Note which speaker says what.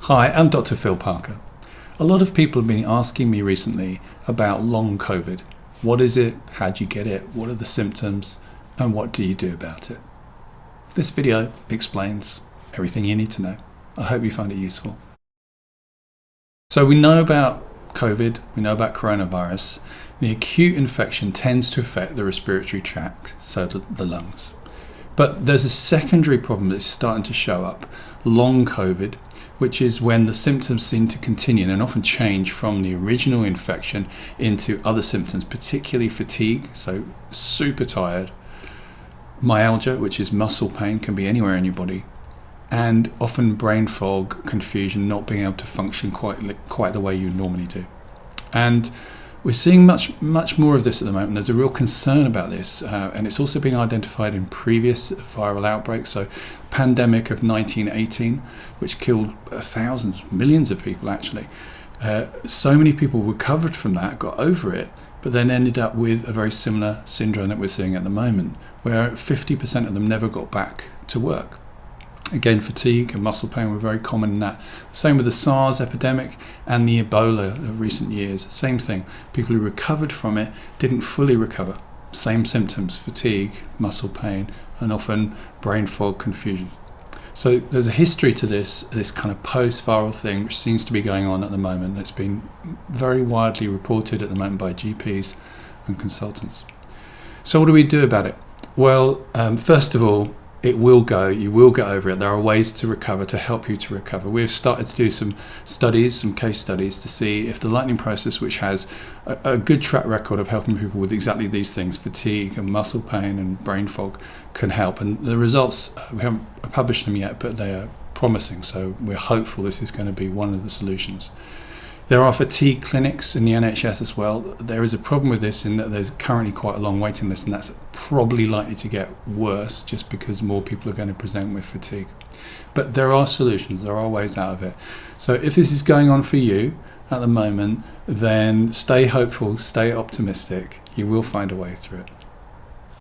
Speaker 1: Hi, I'm Dr. Phil Parker. A lot of people have been asking me recently about long COVID. What is it? How do you get it? What are the symptoms? And what do you do about it? This video explains everything you need to know. I hope you find it useful. So we know about COVID, we know about coronavirus. The acute infection tends to affect the respiratory tract, so the lungs. But there's a secondary problem that's starting to show up, long COVID, which is when the symptoms seem to continue and often change from the original infection into other symptoms, particularly fatigue, so super tired, myalgia, which is muscle pain, can be anywhere in your body, and often brain fog, confusion, not being able to function quite the way you normally do. And we're seeing much more of this at the moment. There's a real concern about this, and it's also been identified in previous viral outbreaks. So, pandemic of 1918, which killed thousands, millions of people actually. So many people recovered from that, got over it, but then ended up with a very similar syndrome that we're seeing at the moment, where 50% of them never got back to work. Again, fatigue and muscle pain were very common in that. Same with the SARS epidemic and the Ebola of recent years. Same thing. People who recovered from it didn't fully recover. Same symptoms, fatigue, muscle pain, and often brain fog, confusion. So there's a history to this kind of post-viral thing, which seems to be going on at the moment. It's been very widely reported at the moment by GPs and consultants. So what do we do about it? Well, first of all, it will go, you will get over it. There are ways to recover, to help you to recover. We've started to do some studies, some case studies, to see if the Lightning process, which has a good track record of helping people with exactly these things, fatigue and muscle pain and brain fog, can help. And the results, we haven't published them yet, but they are promising. So we're hopeful this is going to be one of the solutions. There are fatigue clinics in the NHS as well. There is a problem with this in that there's currently quite a long waiting list, and that's probably likely to get worse just because more people are going to present with fatigue. But there are solutions, there are ways out of it. So if this is going on for you at the moment, then stay hopeful, stay optimistic. You will find a way through it.